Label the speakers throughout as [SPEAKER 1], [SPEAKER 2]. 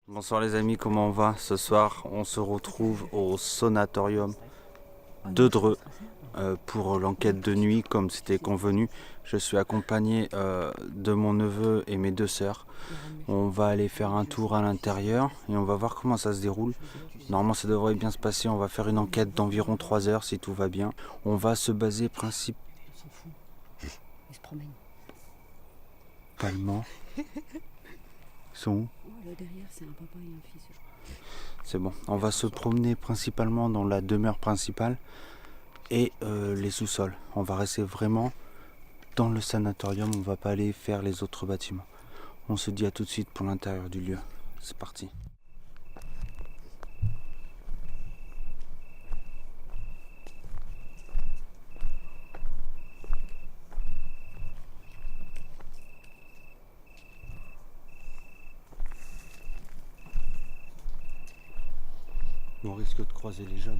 [SPEAKER 1] Bonsoir les amis, comment on va? Ce soir, on se retrouve au sanatorium de Dreux pour l'enquête de nuit comme c'était convenu. Je suis accompagné de mon neveu et mes deux sœurs. On va aller faire un tour à l'intérieur et on va voir comment ça se déroule. Normalement ça devrait bien se passer, on va faire une enquête d'environ 3 heures si tout va bien. On va se baser principalement...
[SPEAKER 2] On s'en fout. Ils se promènent.
[SPEAKER 1] Ils sont où?
[SPEAKER 2] Oh, là derrière, c'est un papa et un fils, je crois.
[SPEAKER 1] C'est bon, on va se promener principalement dans la demeure principale et les sous-sols. On va rester vraiment dans le sanatorium, on va pas aller faire les autres bâtiments. On se dit à tout de suite pour l'intérieur du lieu. C'est parti. On risque de croiser les jeunes.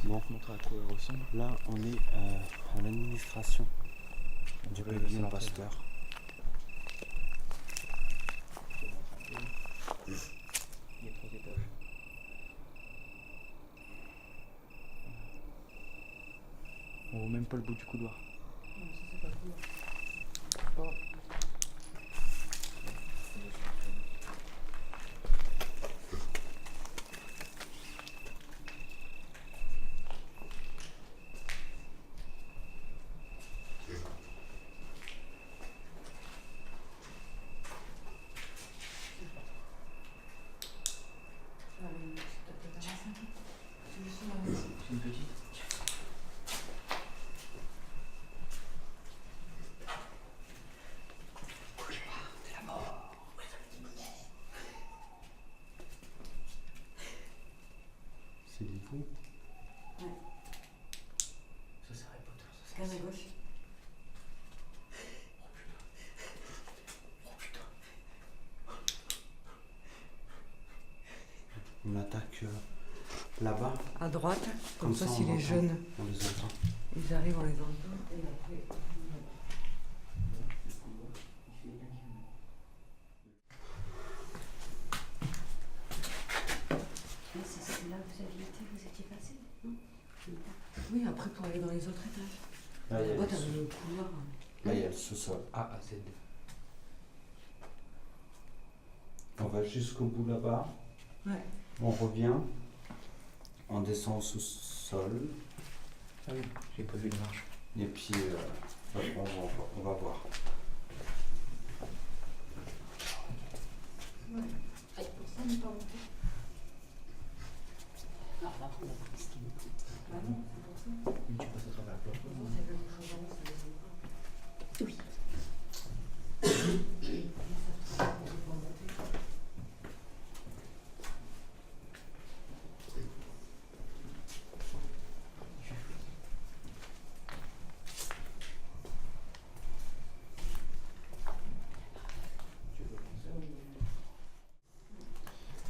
[SPEAKER 1] Bon,
[SPEAKER 3] Montrer à quoi elle ressemble.
[SPEAKER 1] là on est à l'administration du pavillon Pasteur.
[SPEAKER 3] Il y a 3 étages. On voit même pas le bout du couloir. C'est une petite.
[SPEAKER 1] C'est des vous?
[SPEAKER 3] Ça c'est Harry Potter. Ça,
[SPEAKER 2] Là,
[SPEAKER 3] c'est-
[SPEAKER 2] à gauche.
[SPEAKER 3] Oh putain.
[SPEAKER 1] On attaque là-bas.
[SPEAKER 2] À droite, comme ça, si
[SPEAKER 1] on
[SPEAKER 2] les
[SPEAKER 1] entend.
[SPEAKER 2] jeunes,
[SPEAKER 1] On les entend.
[SPEAKER 2] ils arrivent, on les entend. Et après, c'est là où vous aviez été, vous étiez passé, non? Oui, après pour aller dans les autres étages.
[SPEAKER 1] Là, il y a
[SPEAKER 2] Là-bas,
[SPEAKER 1] le
[SPEAKER 2] t'avais
[SPEAKER 1] sous-
[SPEAKER 2] le couloir.
[SPEAKER 1] là, il y a le sous-sol A à Z. On va jusqu'au bout là-bas.
[SPEAKER 2] Ouais.
[SPEAKER 1] On revient. On descend au sous-sol.
[SPEAKER 3] Ah oui, j'ai pas vu les marches.
[SPEAKER 1] Et puis, on va voir.
[SPEAKER 2] Pour ça, on n'est pas monté. Non, là, on va voir ce qu'il est. Ah non, c'est pour ça.
[SPEAKER 3] Mais tu passes à travers la porte.
[SPEAKER 2] C'est quelque chose en haut, ça descend pas. Oui.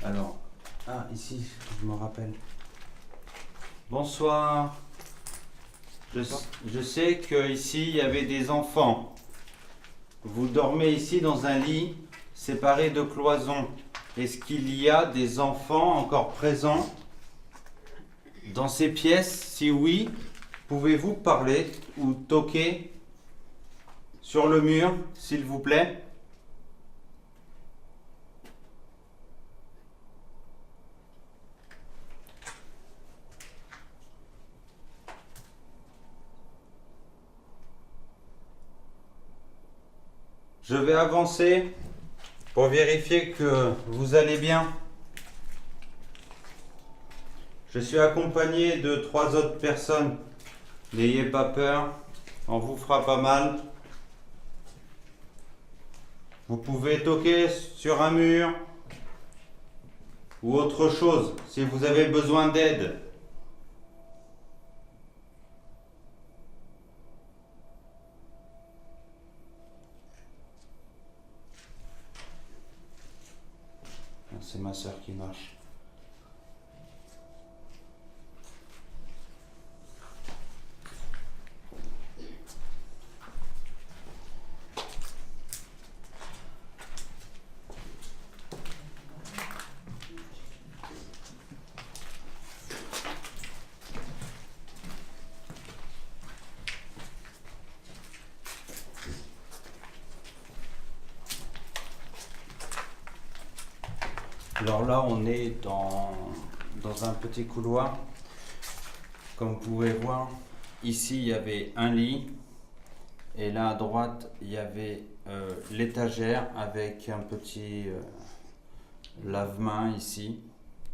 [SPEAKER 1] Alors, ici, je me rappelle. Bonsoir. Je sais qu'ici, il y avait des enfants. Vous dormez ici dans un lit séparé de cloisons. Est-ce qu'il y a des enfants encore présents dans ces pièces? Si oui, pouvez-vous parler ou toquer sur le mur, s'il vous plaît? Je vais avancer pour vérifier que vous allez bien. Je suis accompagné de 3 autres personnes. N'ayez pas peur, on vous fera pas mal. Vous pouvez toquer sur un mur ou autre chose si vous avez besoin d'aide. C'est ma soeur qui marche. Alors là, on est dans un petit couloir. Comme vous pouvez voir, ici, il y avait un lit. Et là, à droite, il y avait l'étagère avec un petit lave-main ici.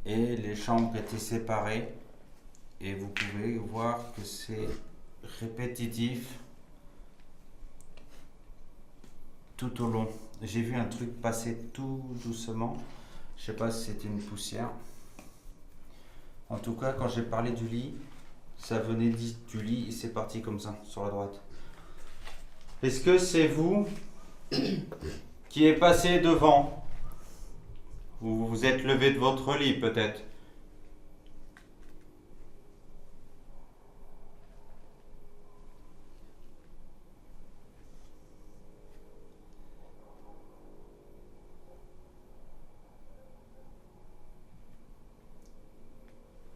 [SPEAKER 1] Et les chambres étaient séparées. Et vous pouvez voir que c'est répétitif tout au long. J'ai vu un truc passer tout doucement. Je sais pas si c'était une poussière. En tout cas, quand j'ai parlé du lit, ça venait du lit et c'est parti comme ça, sur la droite. Est-ce que c'est vous qui est passé devant? Ou vous vous êtes levé de votre lit peut-être?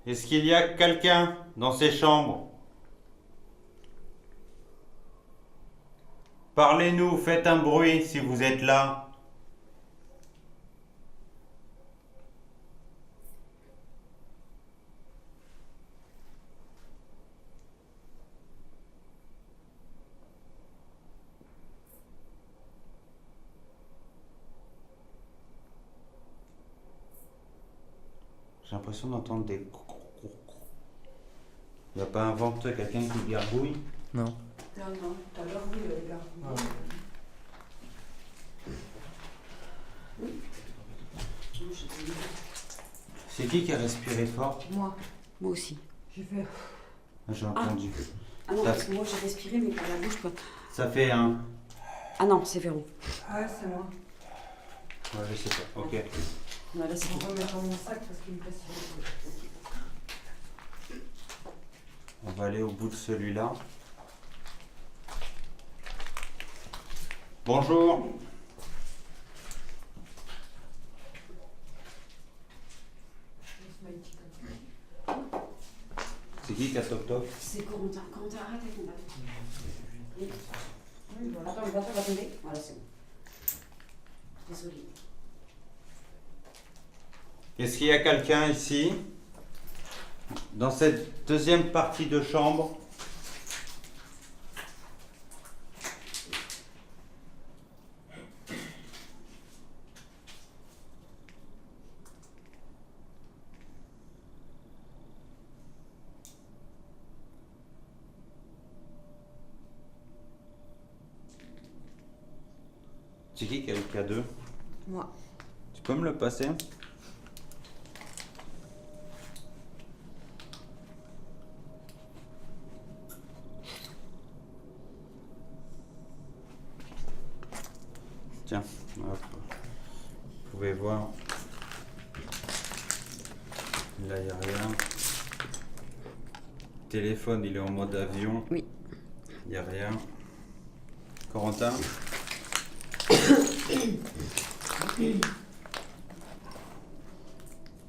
[SPEAKER 1] Est-ce qu'il y a quelqu'un dans ces chambres? Parlez-nous, faites un bruit si vous êtes là. J'ai l'impression d'entendre des... Il n'y a pas un ventre, quelqu'un qui gargouille?
[SPEAKER 3] Non.
[SPEAKER 2] Non, tout à l'heure, oui, les gars.
[SPEAKER 3] Ah.
[SPEAKER 2] Oui. Non, je-
[SPEAKER 1] C'est qui a respiré fort?
[SPEAKER 2] Moi aussi. J'ai fait.
[SPEAKER 1] J'ai entendu.
[SPEAKER 2] Ah non,
[SPEAKER 1] Ça-
[SPEAKER 2] parce que moi j'ai respiré, mais par la bouche pas.
[SPEAKER 1] Ça fait un...
[SPEAKER 2] Ah non, c'est Véro.
[SPEAKER 4] Ah, c'est moi.
[SPEAKER 1] Ouais, je sais pas, ok.
[SPEAKER 2] Voilà, c'est
[SPEAKER 4] On
[SPEAKER 2] bon.
[SPEAKER 4] va mettre dans mon sac parce qu'il me passe sur le
[SPEAKER 1] On va aller au bout de celui-là. Bonjour. C'est qui a toc toc?
[SPEAKER 2] C'est Corentin. Corentin, arrête avec mon ballon. Oui. Oui, voilà. Attends, le bâton va tomber. Voilà, c'est bon. Désolée.
[SPEAKER 1] Est-ce qu'il y a quelqu'un ici, dans cette deuxième partie de chambre? C'est qui a le K2?
[SPEAKER 2] Moi.
[SPEAKER 1] Tu peux me le passer? Tiens, hop. Vous pouvez voir. Là, il n'y a rien. Téléphone, il est en mode avion.
[SPEAKER 2] Oui.
[SPEAKER 1] Il n'y a rien. Corentin?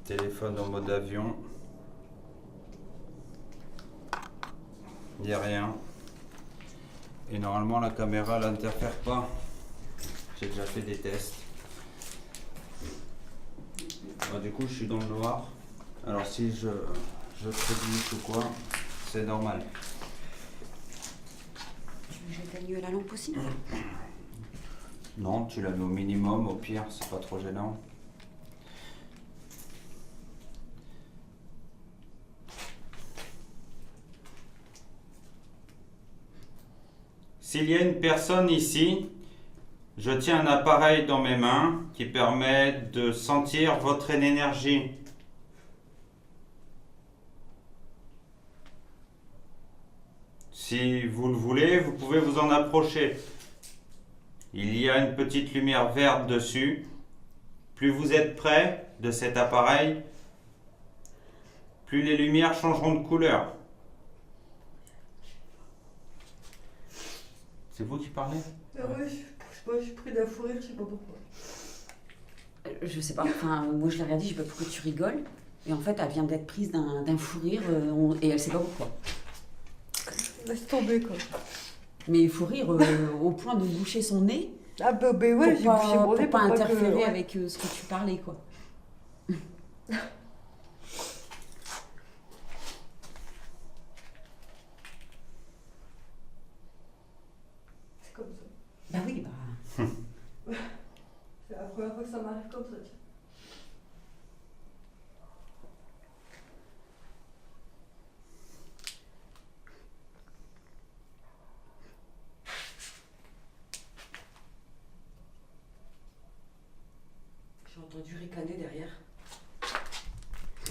[SPEAKER 1] Téléphone en mode avion. Il n'y a rien. Et normalement, la caméra, elle n'interfère pas. J'ai déjà fait des tests. Du coup, je suis dans le noir. Alors, si je trébuche ou quoi, c'est normal.
[SPEAKER 2] Tu veux que j'éteigne la lampe aussi?
[SPEAKER 1] Non, tu la mets au minimum, au pire, c'est pas trop gênant. S'il y a une personne ici, je tiens un appareil dans mes mains qui permet de sentir votre énergie. Si vous le voulez, vous pouvez vous en approcher. Il y a une petite lumière verte dessus. Plus vous êtes près de cet appareil, plus les lumières changeront de couleur. C'est vous qui parlez?
[SPEAKER 4] Ah ouais, je sais pas, je suis pris d'un fou rire, je sais pas pourquoi.
[SPEAKER 2] Je sais pas, enfin, moi je l'ai regardé, je sais pas pourquoi tu rigoles. Et en fait, elle vient d'être prise d'un fou rire et elle sait pas pourquoi.
[SPEAKER 4] Laisse tomber quoi.
[SPEAKER 2] Mais fou rire au point de boucher son nez
[SPEAKER 4] Ah bah ouais, j'ai
[SPEAKER 2] pour
[SPEAKER 4] bouché mon nez
[SPEAKER 2] pas
[SPEAKER 4] pour pas
[SPEAKER 2] interférer
[SPEAKER 4] que...
[SPEAKER 2] avec ce que tu parlais, quoi. Bah oui, bah.
[SPEAKER 4] C'est la première fois que ça m'arrive comme ça. J'ai entendu ricaner derrière.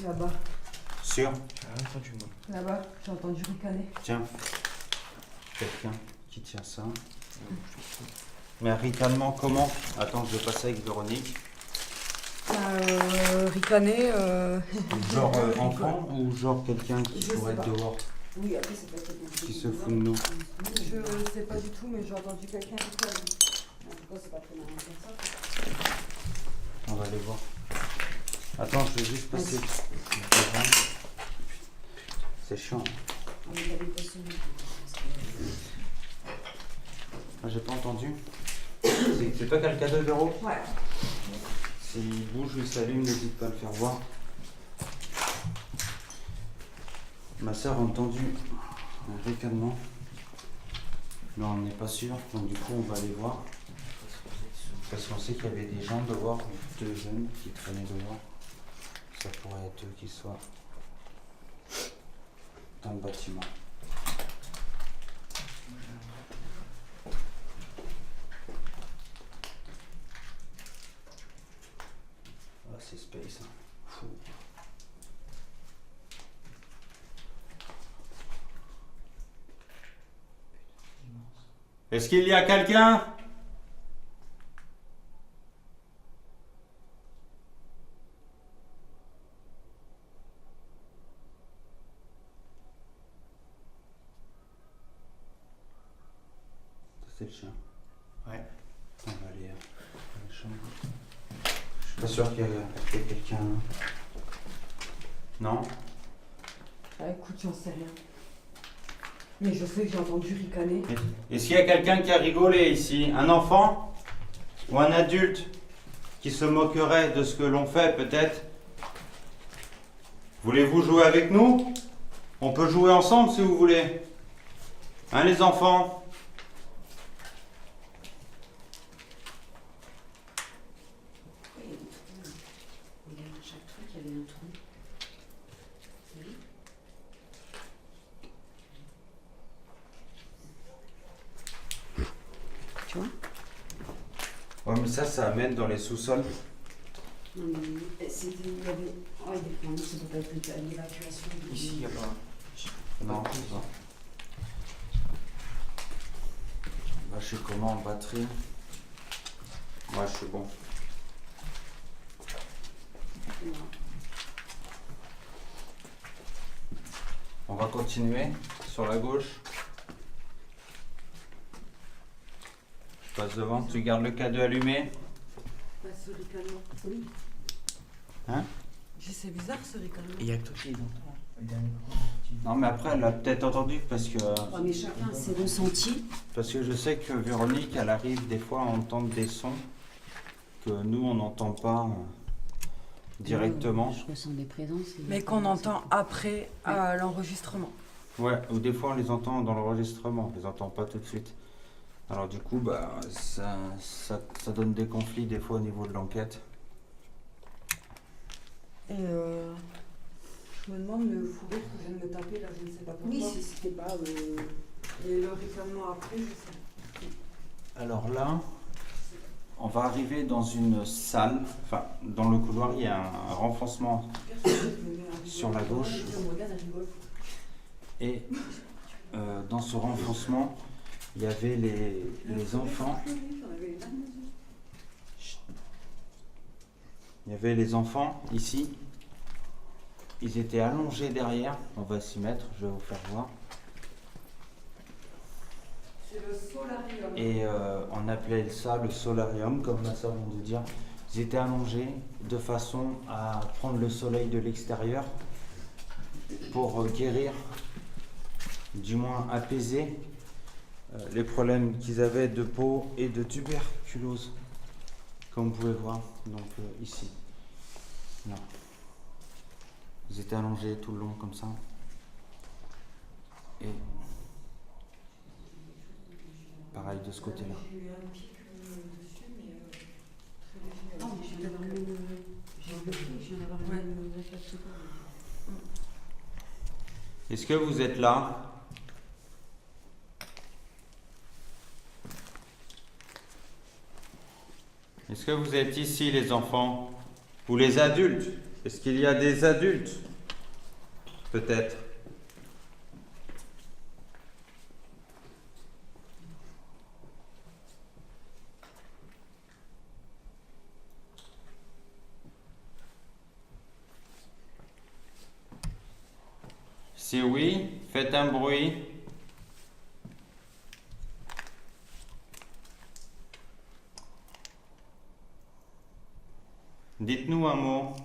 [SPEAKER 4] Là-bas.
[SPEAKER 1] Sûr?
[SPEAKER 3] J'ai rien entendu, moi.
[SPEAKER 4] Là-bas, j'ai entendu ricaner.
[SPEAKER 1] Tiens. Quelqu'un qui tient ça. Mais un ricanement comment? Attends, je vais passer avec Véronique.
[SPEAKER 4] Ricaner.
[SPEAKER 1] Genre enfant ou genre quelqu'un qui
[SPEAKER 4] Je
[SPEAKER 1] pourrait
[SPEAKER 4] sais
[SPEAKER 1] être
[SPEAKER 4] pas.
[SPEAKER 1] dehors,
[SPEAKER 2] Oui, après, c'est pas quelqu'un
[SPEAKER 1] qui se fout de nous?
[SPEAKER 4] Je sais pas du tout, mais j'ai entendu quelqu'un ricaner.
[SPEAKER 2] En tout cas, c'est pas très malin de faire ça.
[SPEAKER 1] On va aller voir. Attends, je vais juste passer devant. C'est chiant.
[SPEAKER 2] On est allé pas sonner.
[SPEAKER 1] Ah, j'ai pas entendu. C'est toi qui as le cadeau, Véro?
[SPEAKER 4] Ouais.
[SPEAKER 1] S'il bouge ou s'allume, n'hésite pas à le faire voir. Ma soeur a entendu un ricanement. Mais on n'est pas sûr, donc du coup on va aller voir. Parce qu'on sait qu'il y avait des gens dehors, 2 jeunes qui traînaient dehors. Ça pourrait être eux qui soient dans le bâtiment. Ah, c'est space, hein. Fou. Est-ce qu'il y a quelqu'un? C'est le chien.
[SPEAKER 3] Ouais.
[SPEAKER 1] On va aller dans la chambre. Je suis pas sûr qu'il y ait quelqu'un. Non?
[SPEAKER 4] Ah, écoute, j'en sais rien. Mais je sais que j'ai entendu ricaner.
[SPEAKER 1] Est-ce qu'il y a quelqu'un qui a rigolé ici? Un enfant? Ou un adulte qui se moquerait de ce que l'on fait peut-être? Voulez-vous jouer avec nous? On peut jouer ensemble si vous voulez. Hein les enfants?
[SPEAKER 2] Pourquoi il y a des trous là? Regarde, à chaque truc, il y avait un trou. Oui. Tu vois?
[SPEAKER 1] Ouais, mais ça amène dans les sous-sols.
[SPEAKER 2] Non, mais c'était. Il y avait. Oh, il y a des. Ça doit être l'évacuation.
[SPEAKER 3] Ici, il n'y a pas.
[SPEAKER 1] Non, c'est ça. Là, je suis comment en batterie? Moi, je suis bon.
[SPEAKER 2] Non.
[SPEAKER 1] On va continuer sur la gauche. Je passe devant. Tu gardes le cadeau allumé.
[SPEAKER 4] Bah, ce ricanement.
[SPEAKER 2] Oui.
[SPEAKER 1] Hein?
[SPEAKER 4] C'est bizarre ce ricanement.
[SPEAKER 3] Il y a que toi qui les entends. Le dernier coup,
[SPEAKER 1] Non, mais après, elle l'a peut-être entendu parce que
[SPEAKER 2] Mais chacun a ses ressentis.
[SPEAKER 1] je sais que Véronique, elle arrive des fois à entendre des sons que nous, on n'entend pas directement.
[SPEAKER 2] Je ressens des présences.
[SPEAKER 4] Mais qu'on entend après l'enregistrement.
[SPEAKER 1] Ouais, ou des fois, on les entend dans l'enregistrement. On les entend pas tout de suite. Alors du coup, bah, ça donne des conflits des fois au niveau de l'enquête.
[SPEAKER 4] Et je me demande le fou rire que je viens de me taper là, je ne sais pas pourquoi.
[SPEAKER 2] Oui, si c'était pas.
[SPEAKER 4] Et le ricanement après, je sais.
[SPEAKER 1] Alors là, on va arriver dans une salle, enfin dans le couloir, il y a un renfoncement sur la gauche. Et dans ce renfoncement, il y avait les enfants. Il y avait les enfants ici. Ils étaient allongés derrière. On va s'y mettre, je vais vous faire voir.
[SPEAKER 4] C'est le solarium.
[SPEAKER 1] Et on appelait ça le solarium, comme ma soeur vient de dire. Ils étaient allongés de façon à prendre le soleil de l'extérieur pour guérir, du moins apaiser les problèmes qu'ils avaient de peau et de tuberculose, comme vous pouvez voir donc ici. Là. Ils étaient allongés tout le long comme ça. Et pareil de ce côté-là.
[SPEAKER 4] J'ai eu un pic dessus, mais très léger.
[SPEAKER 2] Non, mais je viens d'avoir le même. J'ai bloqué, je viens d'avoir le même réflexe.
[SPEAKER 1] Est-ce que vous êtes là? Est-ce que vous êtes ici, les enfants? Ou les adultes? Est-ce qu'il y a des adultes? Peut-être. Si oui, faites un bruit. Dites-nous un mot.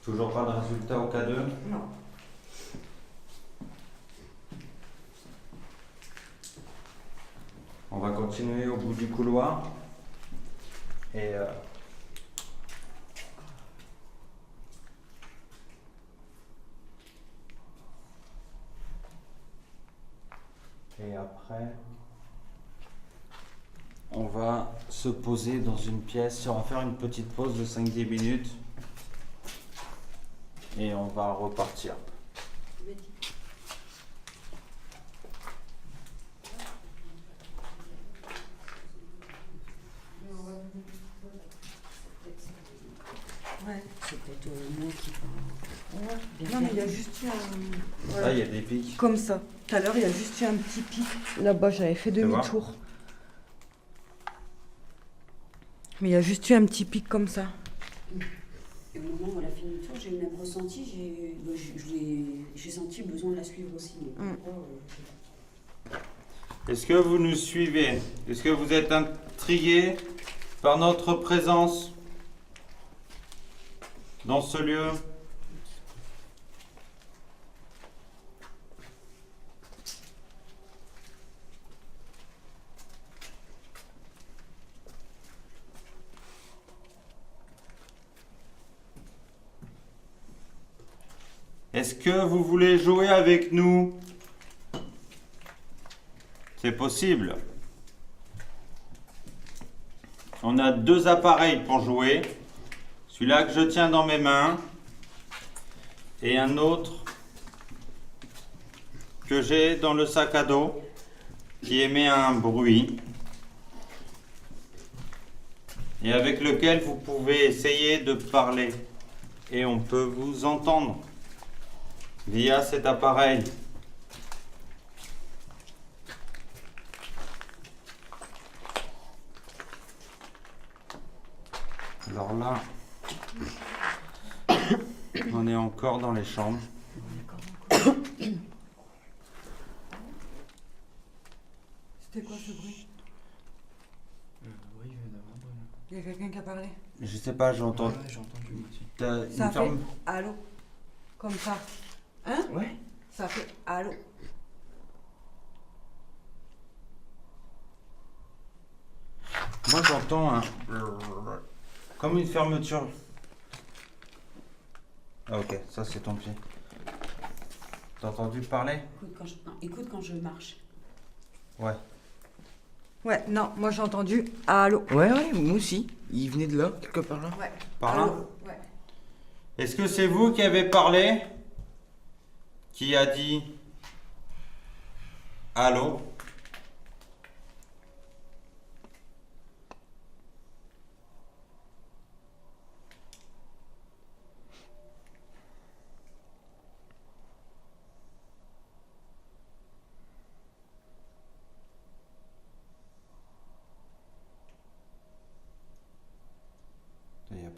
[SPEAKER 1] Toujours pas de résultat au cas 2?
[SPEAKER 4] Non.
[SPEAKER 1] On va continuer au bout du couloir. Et après, on va se poser dans une pièce. On va faire une petite pause de 5-10 minutes. Et on va repartir.
[SPEAKER 4] Ouais.
[SPEAKER 2] C'est peut-être moi qui parle.
[SPEAKER 4] Non, mais il y a juste eu un. Voilà.
[SPEAKER 1] Là, il y a des pics.
[SPEAKER 4] Comme ça. Tout à l'heure, il y a juste eu un petit pic. Là-bas, j'avais fait
[SPEAKER 1] voir.
[SPEAKER 4] demi-tour. Mais il y a juste eu un petit pic comme ça.
[SPEAKER 2] Et au moment où elle a fini le tour, j'ai eu le même ressenti. J'ai senti le besoin de la suivre aussi. Donc,
[SPEAKER 1] Est-ce que vous nous suivez? Est-ce que vous êtes intrigués par notre présence dans ce lieu? Est-ce que vous voulez jouer avec nous? C'est possible. On a 2 appareils pour jouer. Celui-là que je tiens dans mes mains et un autre que j'ai dans le sac à dos qui émet un bruit et avec lequel vous pouvez essayer de parler et on peut vous entendre via cet appareil. Alors là, on est encore dans les chambres.
[SPEAKER 4] C'était quoi ce bruit?
[SPEAKER 3] Oui, il vient d'avoir un
[SPEAKER 4] Il y a quelqu'un qui a parlé?
[SPEAKER 1] Je sais pas, j'entends.
[SPEAKER 3] Ouais, j'ai entendu moi aussi.
[SPEAKER 1] T'as
[SPEAKER 4] Ça
[SPEAKER 1] une
[SPEAKER 4] fait
[SPEAKER 1] ferme-
[SPEAKER 4] allô? Comme ça. Hein?
[SPEAKER 3] Ouais.
[SPEAKER 4] Ça fait allô?
[SPEAKER 1] Moi j'entends un... comme une fermeture. Ah ok, ça c'est ton pied. T'as entendu parler?
[SPEAKER 2] écoute quand je marche.
[SPEAKER 1] Ouais.
[SPEAKER 4] Ouais, non, moi j'ai entendu allô.
[SPEAKER 3] Ouais, moi aussi. Il venait de là, quelque part là.
[SPEAKER 4] Ouais.
[SPEAKER 1] Par là?
[SPEAKER 4] Allô. Ouais.
[SPEAKER 1] Est-ce que c'est vous qui avez parlé? Qui a dit allô?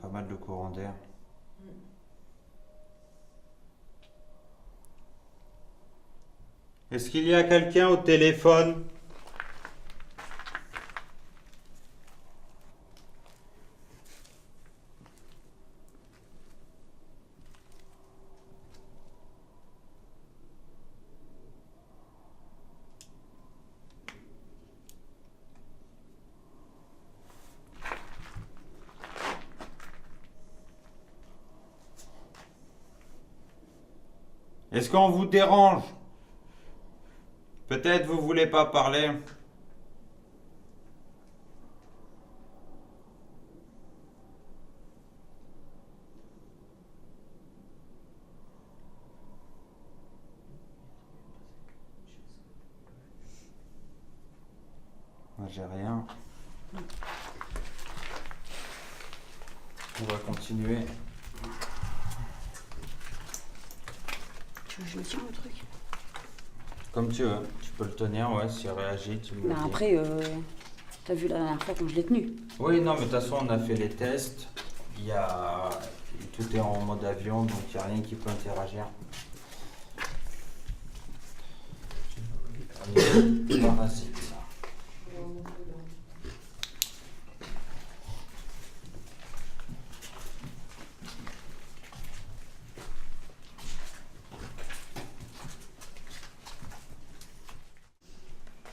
[SPEAKER 1] pas mal de courant d'air. Est-ce qu'il y a quelqu'un au téléphone? Est-ce qu'on vous dérange? Peut-être vous voulez pas parler. Moi j'ai rien. On va continuer.
[SPEAKER 2] Tu veux que je le tiens le truc?
[SPEAKER 1] Comme tu veux. Tu peux le tenir, ouais, s'il réagit, tu me le
[SPEAKER 2] Bah
[SPEAKER 1] dis.
[SPEAKER 2] après, t'as vu la dernière fois quand je l'ai tenu.
[SPEAKER 1] Oui, non, mais de toute façon, on a fait les tests. Il y a... Tout est en mode avion, donc il n'y a rien qui peut interagir. Parasite.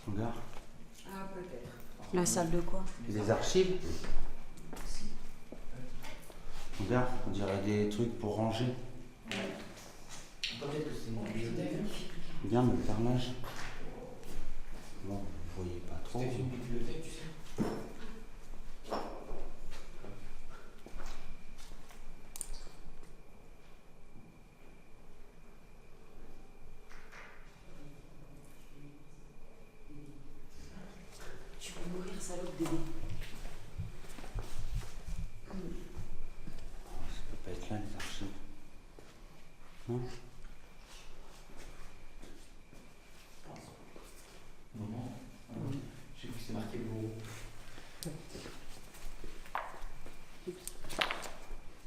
[SPEAKER 1] Regarde.
[SPEAKER 4] Ah, peut-être.
[SPEAKER 2] La salle de quoi?
[SPEAKER 1] Des archives. Regarde, on dirait des trucs pour ranger.
[SPEAKER 3] Peut-être que c'est mon
[SPEAKER 1] Regarde le carrelage. Bon, vous voyez pas trop.
[SPEAKER 3] C'est une bibliothèque, tu sais.
[SPEAKER 2] Tu peux mourir, salope bébé.
[SPEAKER 1] Ça peut pas être là, les archives. Non?
[SPEAKER 3] Maman, j'ai vu que c'est marqué beau.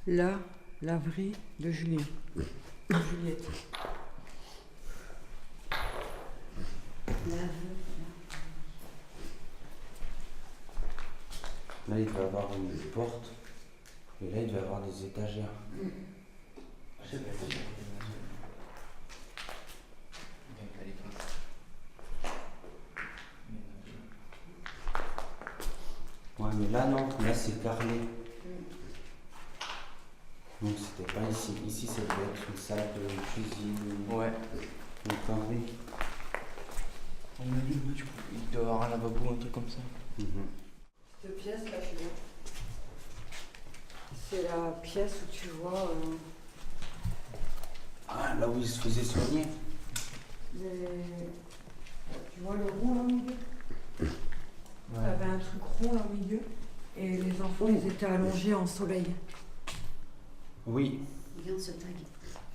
[SPEAKER 4] La laverie de Julien. Juliette.
[SPEAKER 1] Là, il va y avoir une porte. Et là, il va y avoir des étagères.
[SPEAKER 3] Je sais pas, je sais pas.
[SPEAKER 1] Ouais, mais là, non. Là, c'est carrelé. Donc, c'était pas ici. Ici, ça devait être une salle de cuisine.
[SPEAKER 3] Ouais.
[SPEAKER 1] Une connerie.
[SPEAKER 3] On m'a dit, il doit y avoir un lavabo, un truc comme ça.
[SPEAKER 4] Cette pièce là, tu vois. C'est la pièce où tu vois
[SPEAKER 1] Ah, là où il se faisait soigner.
[SPEAKER 4] tu vois le rond là au milieu. T'avais un truc rond là au milieu et les enfants ils étaient allongés en soleil.
[SPEAKER 1] Oui.
[SPEAKER 2] Regarde ce tag.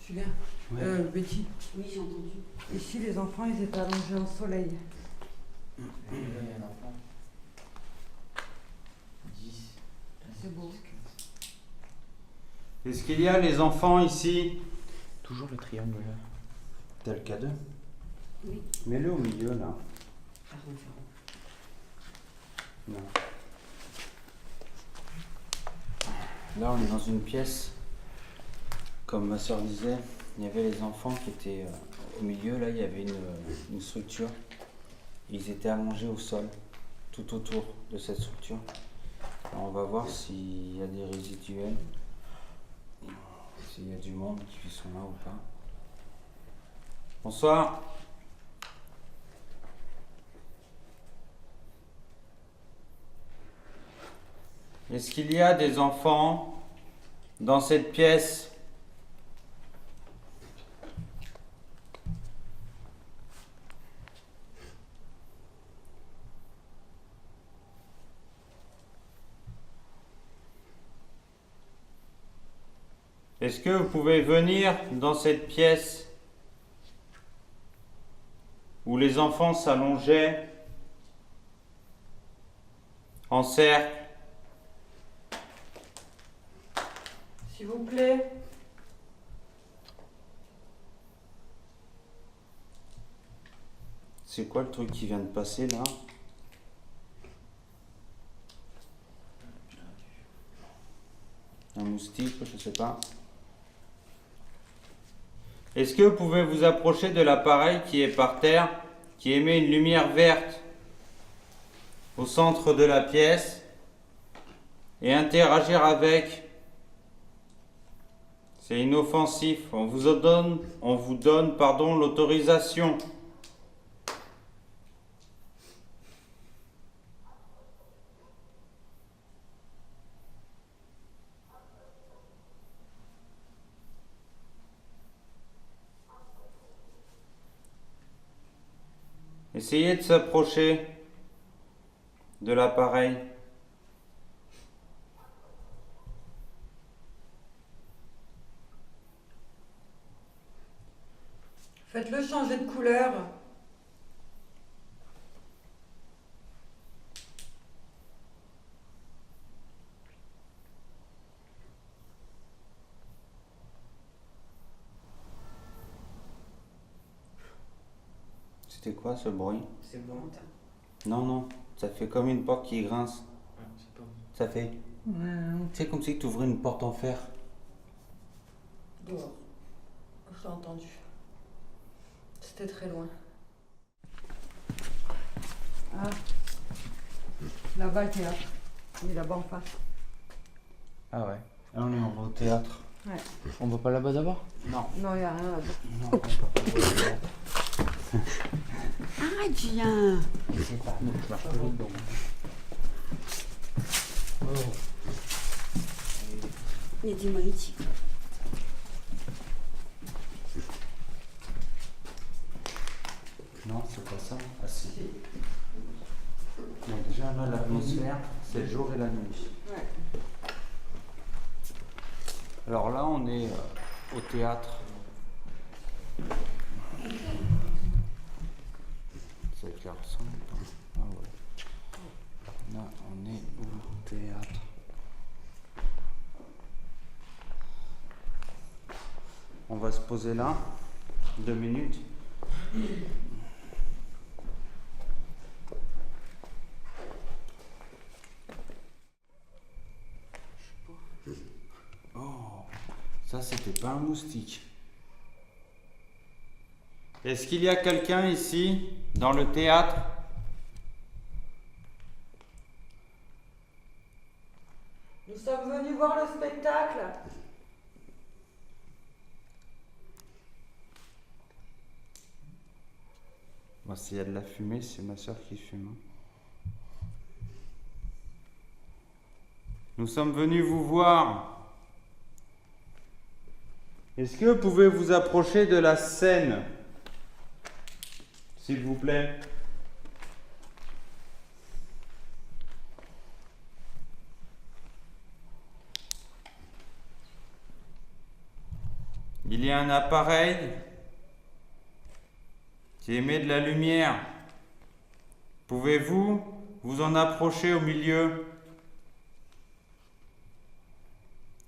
[SPEAKER 4] Julien,
[SPEAKER 1] Ouais.
[SPEAKER 4] Betty.
[SPEAKER 2] Oui, j'ai entendu.
[SPEAKER 4] Ici les enfants ils étaient allongés en soleil.
[SPEAKER 3] Et là, il y a un enfant. 10.
[SPEAKER 4] C'est beau.
[SPEAKER 1] Est-ce qu'il y a les enfants ici?
[SPEAKER 3] Toujours le triangle là.
[SPEAKER 1] T'as le K2?
[SPEAKER 2] Oui.
[SPEAKER 1] Mets-le au milieu, là.
[SPEAKER 2] Pardon, Ferrand.
[SPEAKER 1] Non. Là, on est dans une pièce. Comme ma soeur disait, il y avait les enfants qui étaient au milieu. Là, il y avait une structure. Ils étaient allongés au sol, tout autour de cette structure. Alors, on va voir s'il y a des résiduels, s'il y a du monde qui sont là ou pas. Bonsoir. Est-ce qu'il y a des enfants dans cette pièce? Est-ce que vous pouvez venir dans cette pièce où les enfants s'allongeaient en cercle?
[SPEAKER 4] S'il vous plaît.
[SPEAKER 1] C'est quoi le truc qui vient de passer là? Un moustique, je sais pas. Est-ce que vous pouvez vous approcher de l'appareil qui est par terre, qui émet une lumière verte au centre de la pièce et interagir avec? C'est inoffensif. On vous donne l'autorisation. Essayez de s'approcher de l'appareil.
[SPEAKER 4] Faites-le changer de couleur.
[SPEAKER 1] C'était quoi ce bruit?
[SPEAKER 3] C'est bon.
[SPEAKER 1] Non, non, ça fait comme une porte qui grince.
[SPEAKER 3] Ouais, c'est pas bon.
[SPEAKER 1] Ça fait... C'est comme si tu ouvrais une porte en fer.
[SPEAKER 4] Dehors. Je l'ai entendu. C'était très loin. Ah. Là-bas, le théâtre. Il est là-bas en face.
[SPEAKER 1] Ah ouais. Là on est au théâtre.
[SPEAKER 4] Ouais.
[SPEAKER 3] On va pas là-bas d'abord?
[SPEAKER 1] Non.
[SPEAKER 4] Non, il n'y a rien là-bas.
[SPEAKER 1] Non, on va pas au théâtre.
[SPEAKER 2] Arrête, Julien.
[SPEAKER 1] C'est pas nous, je marche pas dedans.
[SPEAKER 2] Il y a des moïtiques.
[SPEAKER 1] Non, c'est pas ça. Ah si. Donc déjà là, l'atmosphère, c'est le jour et la nuit.
[SPEAKER 4] Ouais.
[SPEAKER 1] Alors là, on est au théâtre. C'est clair, ça. Ah ouais. Là, on est au théâtre. On va se poser là, 2 minutes. Oh, ça c'était pas un moustique. Est-ce qu'il y a quelqu'un ici, dans le théâtre?
[SPEAKER 4] Nous sommes venus voir le spectacle.
[SPEAKER 1] Bon, s'il y a de la fumée, c'est ma soeur qui fume. Nous sommes venus vous voir. Est-ce que vous pouvez vous approcher de la scène, s'il vous plaît? Il y a un appareil qui émet de la lumière. Pouvez-vous vous en approcher au milieu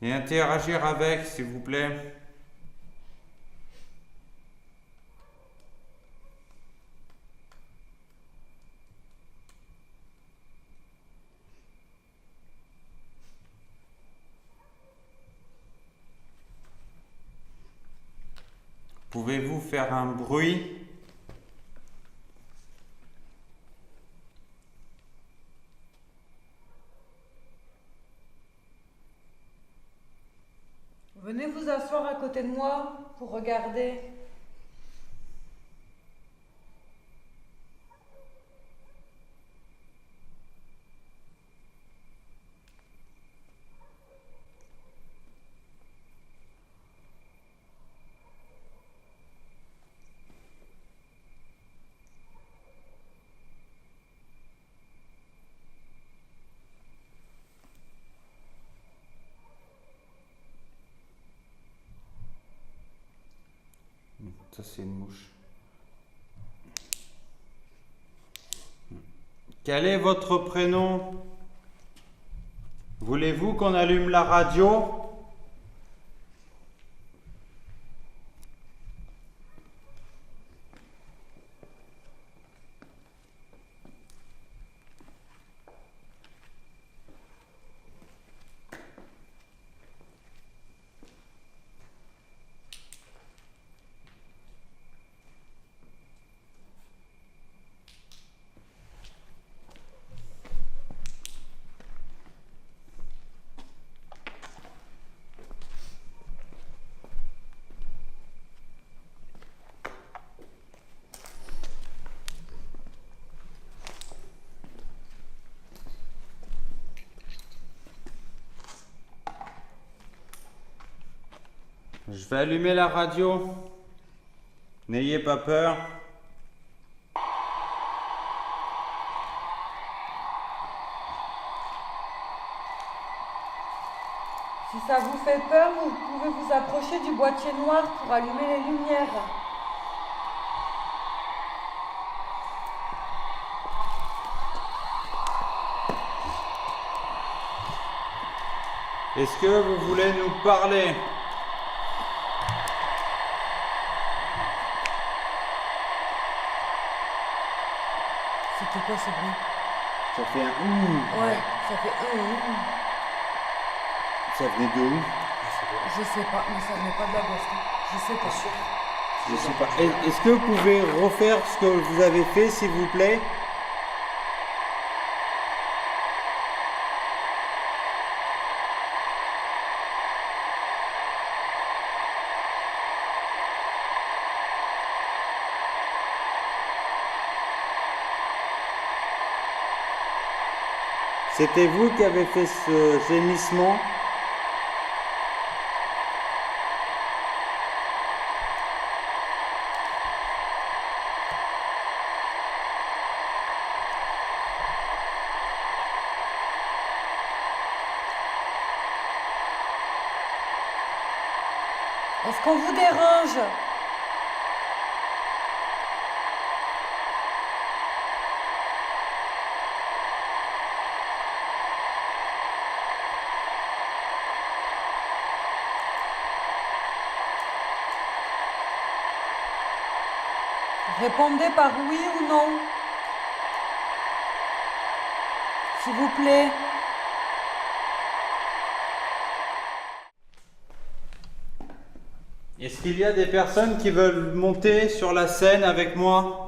[SPEAKER 1] et interagir avec, s'il vous plaît? Pouvez-vous faire un bruit?
[SPEAKER 4] Venez vous asseoir à côté de moi pour regarder.
[SPEAKER 1] Ça, c'est une mouche. Quel est votre prénom? Voulez-vous qu'on allume la radio? Je vais allumer la radio. N'ayez pas peur.
[SPEAKER 4] Si ça vous fait peur, vous pouvez vous approcher du boîtier noir pour allumer les lumières.
[SPEAKER 1] Est-ce que vous voulez nous parler?
[SPEAKER 4] C'était quoi ce bruit?
[SPEAKER 1] Ça fait un
[SPEAKER 4] Ouais, ça fait
[SPEAKER 1] Ça venait de où?
[SPEAKER 4] Je sais pas, mais ça venait pas de la boîte. Je sais pas.
[SPEAKER 1] Je sais pas. Est-ce que vous pouvez refaire ce que vous avez fait, s'il vous plaît? C'était vous qui avez fait ce gémissement?
[SPEAKER 4] Est-ce qu'on vous dérange? Répondez par oui ou non. S'il vous plaît.
[SPEAKER 1] Est-ce qu'il y a des personnes qui veulent monter sur la scène avec moi?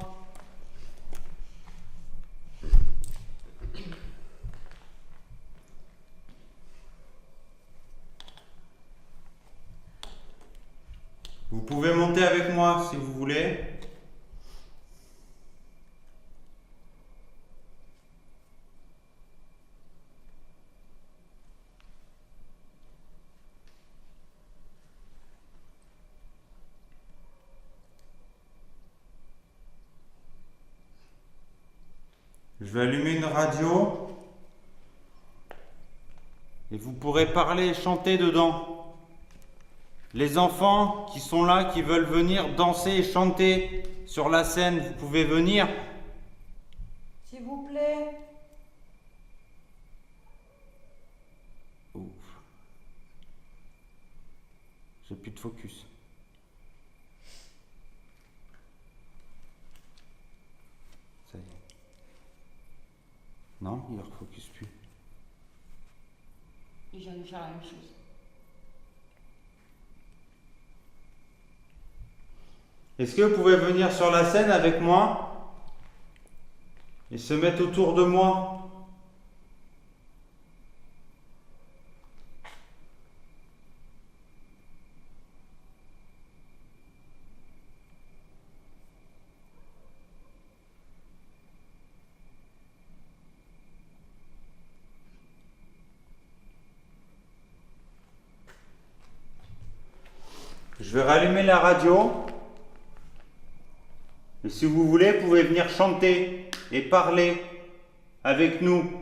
[SPEAKER 1] Vous pouvez monter avec moi si vous voulez. Je vais allumer une radio et vous pourrez parler et chanter dedans. Les enfants qui sont là, qui veulent venir danser et chanter sur la scène, vous pouvez venir.
[SPEAKER 4] S'il vous plaît.
[SPEAKER 1] Ouf. J'ai plus de focus. Ça y est. Non, il ne refocus plus.
[SPEAKER 2] Je viens de faire la même chose.
[SPEAKER 1] Est-ce que vous pouvez venir sur la scène avec moi et se mettre autour de moi? Je vais rallumer la radio. Et si vous voulez, vous pouvez venir chanter et parler avec nous.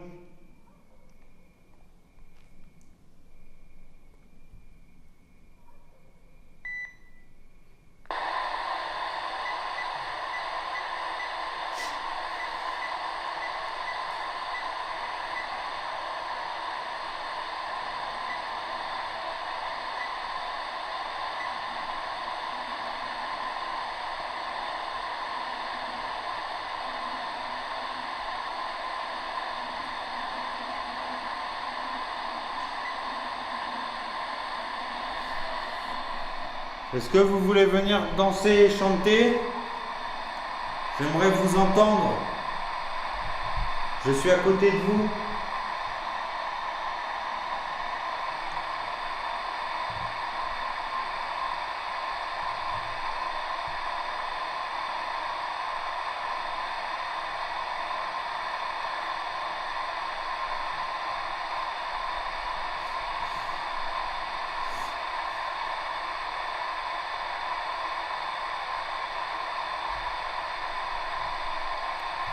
[SPEAKER 1] Est-ce que vous voulez venir danser et chanter? J'aimerais vous entendre. Je suis à côté de vous.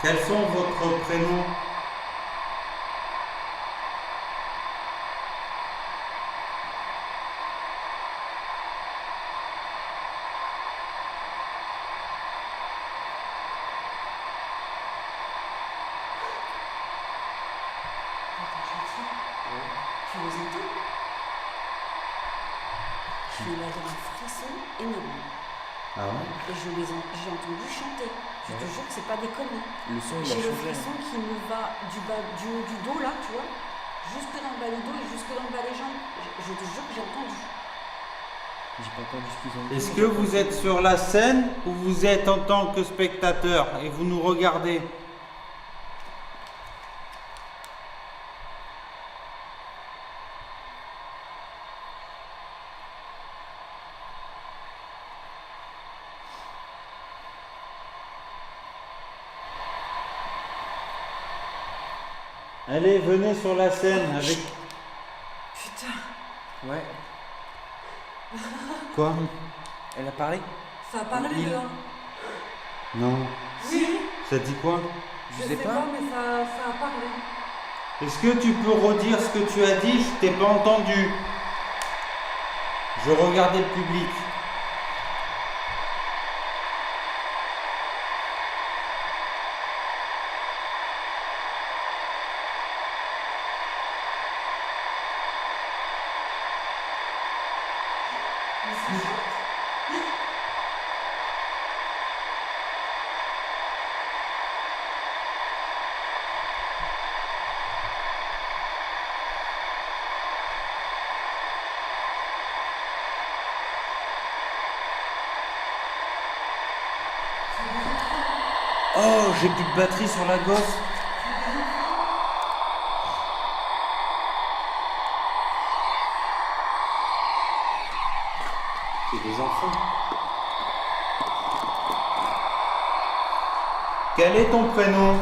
[SPEAKER 5] Quels sont votre prénom?
[SPEAKER 2] Tu les entends? Je suis là dans un frisson énorme.
[SPEAKER 5] Ah ouais?
[SPEAKER 2] Et j'ai entendu chanter. Je te jure que c'est pas des conneries.
[SPEAKER 3] Le son, il a
[SPEAKER 2] J'ai le
[SPEAKER 3] changé.
[SPEAKER 2] frisson qui me va du haut du dos là, tu vois, jusque dans le bas du dos et jusque dans le bas des jambes. Je te jure que j'ai entendu.
[SPEAKER 3] J'ai pas entendu ce qu'ils ont dit.
[SPEAKER 5] Est-ce que vous êtes sur la scène ou vous êtes en tant que spectateur et vous nous regardez? Allez, venez sur la scène avec...
[SPEAKER 4] Putain,
[SPEAKER 3] Ouais,
[SPEAKER 5] Quoi?
[SPEAKER 3] elle a parlé?
[SPEAKER 4] ça a parlé
[SPEAKER 3] Il-
[SPEAKER 4] dehors.
[SPEAKER 5] Non.
[SPEAKER 4] Oui,
[SPEAKER 5] Ça dit quoi?
[SPEAKER 3] Je sais pas.
[SPEAKER 4] mais ça a parlé.
[SPEAKER 5] Est-ce que tu peux redire ce que tu as dit? Je t'ai pas entendu. Je regardais le public.
[SPEAKER 4] Mais ça chante.
[SPEAKER 5] Oh, j'ai plus de batterie sur la gosse. C'est des enfants. Quel est ton prénom?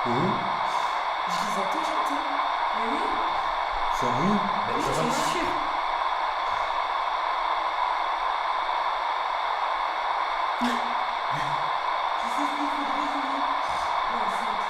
[SPEAKER 5] Hein?
[SPEAKER 2] Je les entends chanter.
[SPEAKER 4] Mais oui,
[SPEAKER 5] Sérieux?
[SPEAKER 4] c'est sûr. Tu sais ce qu'il faudrait faire? L'enceinte.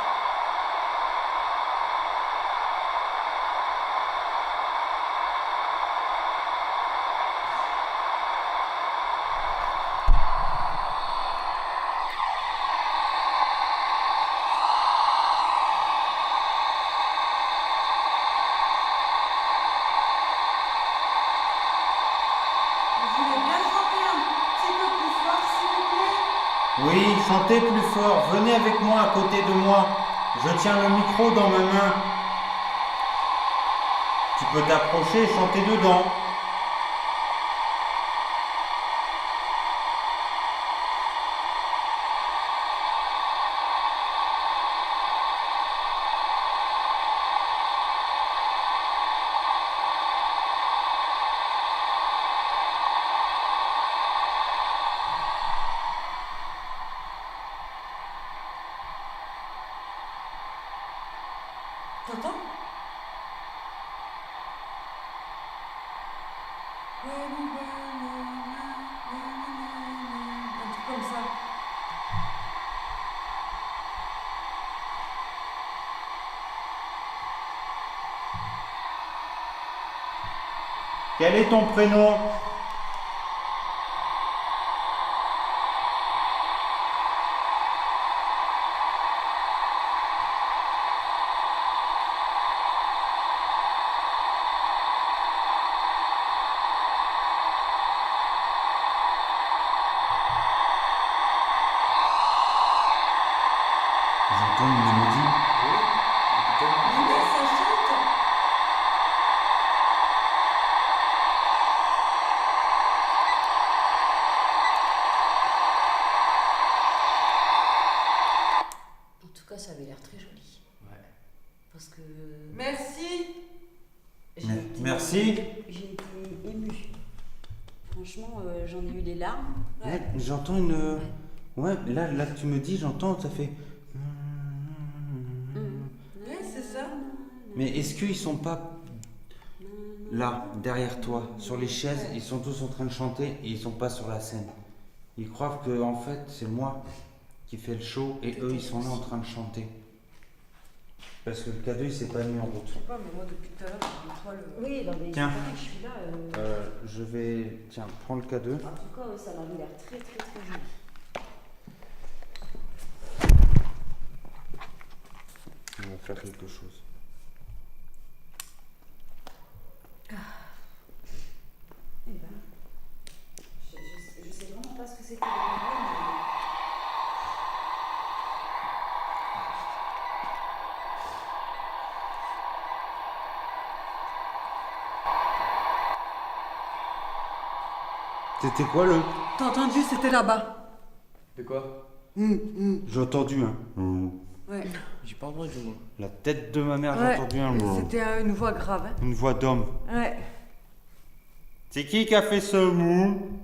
[SPEAKER 4] Vous voulez bien chanter un petit peu plus fort, s'il vous plaît?
[SPEAKER 5] Oui, chantez plus fort. Venez avec moi à côté de moi. Je tiens le micro dans ma main. Tu peux t'approcher et chanter dedans.
[SPEAKER 4] T'entends? Un truc comme ça.
[SPEAKER 5] Quel est ton prénom? J'entends une mélodie.
[SPEAKER 4] Mais oui, ça chante.
[SPEAKER 2] En tout cas, ça avait l'air très joli.
[SPEAKER 3] Ouais.
[SPEAKER 2] Parce que
[SPEAKER 4] Merci.
[SPEAKER 5] Merci.
[SPEAKER 2] j'ai été émue. Franchement, j'en ai eu les larmes.
[SPEAKER 5] J'entends une... Ouais, là tu me dis, j'entends, ça fait... Mais est-ce qu'ils sont pas là, derrière toi, sur les chaises, ils sont tous en train de chanter et ils sont pas sur la scène. Ils croient que en fait c'est moi qui fais le show et eux ils sont là en train de chanter. Parce que le cadeau il s'est pas mis en route.
[SPEAKER 4] Je sais pas, mais moi depuis tout à l'heure, je contrôle.
[SPEAKER 2] Oui, non, mais
[SPEAKER 5] Tiens.
[SPEAKER 2] je suis là.
[SPEAKER 5] Je vais. Tiens, prends le cadeau.
[SPEAKER 2] En tout cas, ça m'avait l'air très très très joli.
[SPEAKER 5] On va faire quelque chose.
[SPEAKER 2] Eh ben, je sais vraiment pas ce que c'était. Mais...
[SPEAKER 5] C'était quoi le.
[SPEAKER 4] T'as entendu, c'était là-bas.
[SPEAKER 3] De quoi?
[SPEAKER 5] J'ai entendu un.
[SPEAKER 4] Ouais.
[SPEAKER 3] J'ai pas entendu moi.
[SPEAKER 5] La tête de ma mère, j'ai
[SPEAKER 4] Ouais.
[SPEAKER 5] entendu un.
[SPEAKER 4] C'était une voix grave. Hein.
[SPEAKER 5] Une voix d'homme.
[SPEAKER 4] Ouais.
[SPEAKER 5] C'est qui a fait ce mou?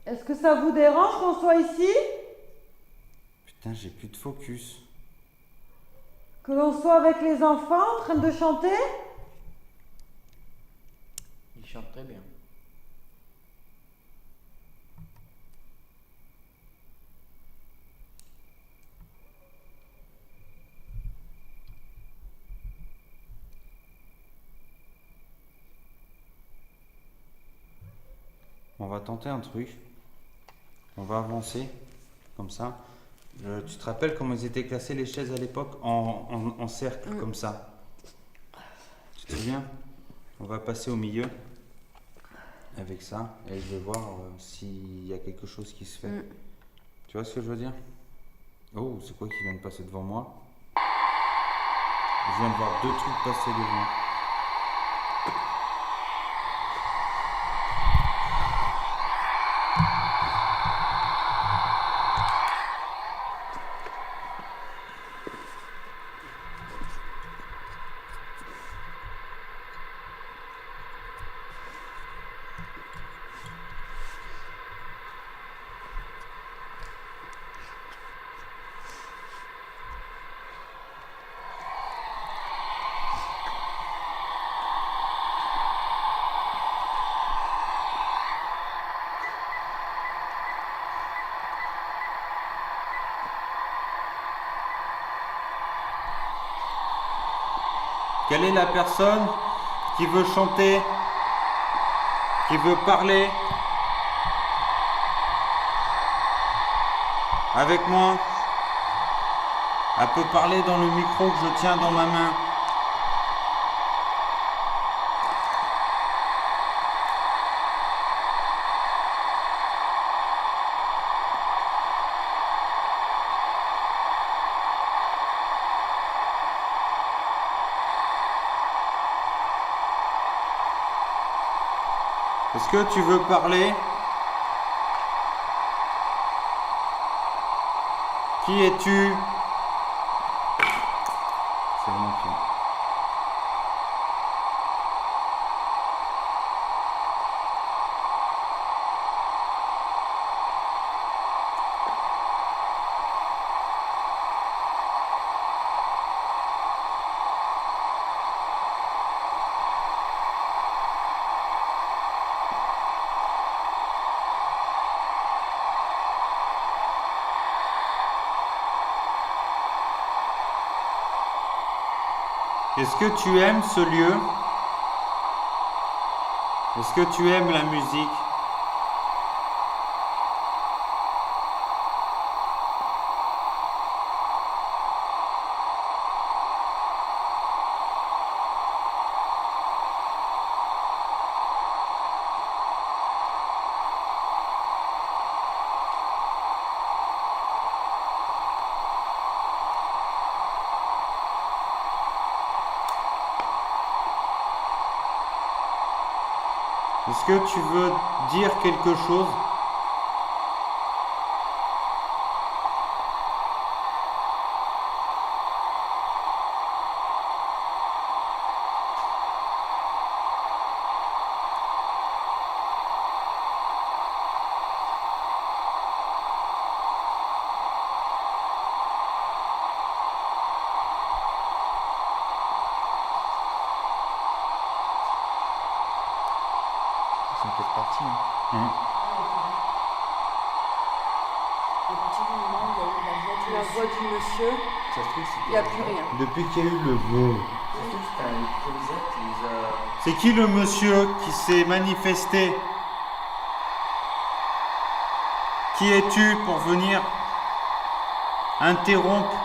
[SPEAKER 4] Est-ce que ça vous dérange qu'on soit ici?
[SPEAKER 5] Putain, j'ai plus de focus.
[SPEAKER 4] Que l'on soit avec les enfants en train de chanter?
[SPEAKER 3] Il chante très bien.
[SPEAKER 5] On va tenter un truc. On va avancer comme ça. Tu te rappelles comment ils étaient classés les chaises à l'époque en cercle comme ça? Tu te souviens? On va passer au milieu avec ça et je vais voir s'il y a quelque chose qui se fait. Tu vois ce que je veux dire? Oh, c'est quoi qui vient de passer devant moi? Je viens de voir deux trucs passer devant. Quelle est la personne qui veut chanter, qui veut parler avec moi? Elle peut parler dans le micro que je tiens dans ma main. Est-ce que tu veux parler? Qui es-tu? C'est mon pied. Est-ce que tu aimes ce lieu? Est-ce que tu aimes la musique? Est-ce que tu veux dire quelque chose?
[SPEAKER 2] À partir du moment où il y a eu
[SPEAKER 4] La voix du monsieur,
[SPEAKER 3] Ça se trouve,
[SPEAKER 4] il n'y a plus rien.
[SPEAKER 5] Depuis qu'il y a eu le veau.
[SPEAKER 3] Ça se trouve, c'était un improviseur qui les a.
[SPEAKER 5] C'est qui le monsieur qui s'est manifesté? Qui es-tu pour venir interrompre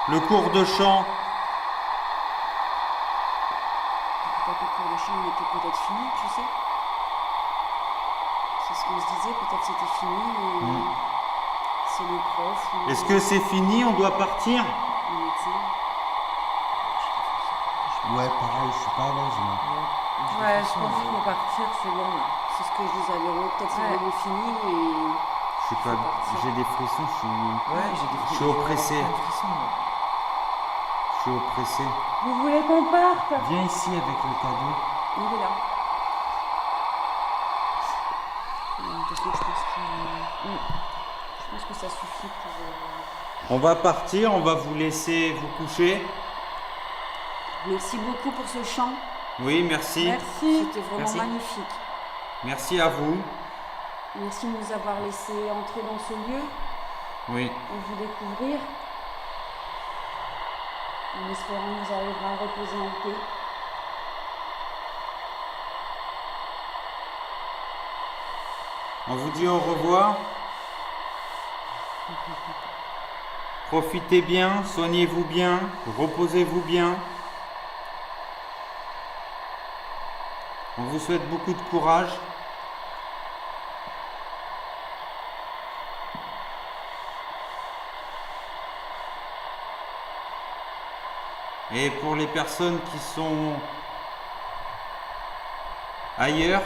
[SPEAKER 5] le cours de chant?
[SPEAKER 2] Peut-être que le cours de chant il était peut-être fini, tu sais. C'est ce qu'on se disait, peut-être c'était fini et c'est le prof ou
[SPEAKER 5] Est-ce que c'est fini? On doit partir?
[SPEAKER 2] le médecin.
[SPEAKER 5] Ouais, pareil, je suis pas à l'aise moi.
[SPEAKER 4] Ouais, je pense qu'il faut partir, c'est bon. Là.
[SPEAKER 2] C'est ce que je disais à Véro, peut-être c'est
[SPEAKER 4] Ouais.
[SPEAKER 2] vraiment fini et
[SPEAKER 5] Je sais pas, j'ai des frissons,
[SPEAKER 3] Ouais, j'ai des
[SPEAKER 5] Je suis oppressé.
[SPEAKER 3] plein de frissons, moi.
[SPEAKER 5] je suis oppressé.
[SPEAKER 4] Vous voulez qu'on parte?
[SPEAKER 5] Viens ici avec le cadeau.
[SPEAKER 2] il est là. De toute façon, je pense que ça suffit pour.
[SPEAKER 5] On va partir, on va vous laisser vous coucher.
[SPEAKER 2] Merci beaucoup pour ce chant.
[SPEAKER 5] Oui, merci.
[SPEAKER 4] Merci.
[SPEAKER 2] C'était vraiment
[SPEAKER 5] Merci.
[SPEAKER 2] magnifique.
[SPEAKER 5] Merci à vous.
[SPEAKER 2] Merci de nous avoir laissé entrer dans ce lieu
[SPEAKER 5] Oui.
[SPEAKER 2] et vous découvrir. En espérant que nous arriverons à reposer en paix.
[SPEAKER 5] On vous dit au revoir. Profitez bien, soignez-vous bien, reposez-vous bien. On vous souhaite beaucoup de courage. Et pour les personnes qui sont ailleurs,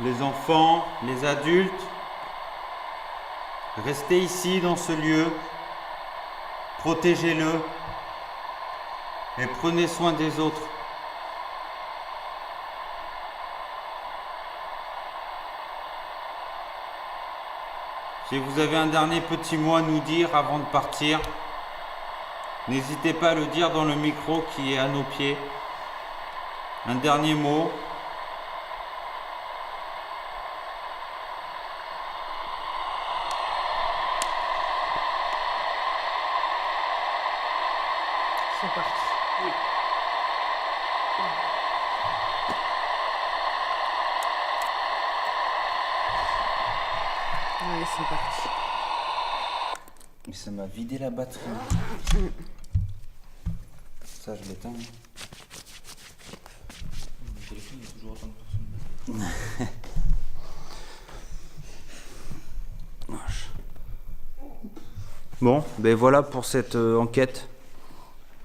[SPEAKER 5] les enfants, les adultes, restez ici dans ce lieu, protégez-le et prenez soin des autres. Si vous avez un dernier petit mot à nous dire avant de partir, n'hésitez pas à le dire dans le micro qui est à nos pieds. Un dernier mot.
[SPEAKER 4] C'est parti. Allez, c'est parti.
[SPEAKER 5] Mais ça m'a vidé la batterie. Ça, je l'éteins.
[SPEAKER 3] Mon téléphone, il y a toujours autant de personnes.
[SPEAKER 1] Bon, ben voilà pour cette enquête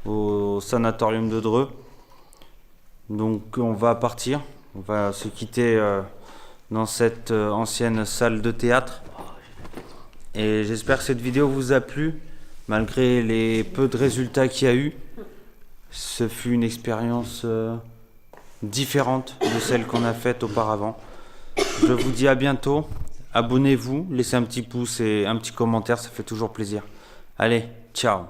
[SPEAKER 1] au sanatorium de Dreux. Donc on va partir, on va se quitter dans cette ancienne salle de théâtre. Et j'espère que cette vidéo vous a plu, malgré les peu de résultats qu'il y a eu. Ce fut une expérience différente de celle qu'on a faite auparavant. Je vous dis à bientôt. Abonnez-vous, laissez un petit pouce et un petit commentaire, ça fait toujours plaisir. Allez, ciao!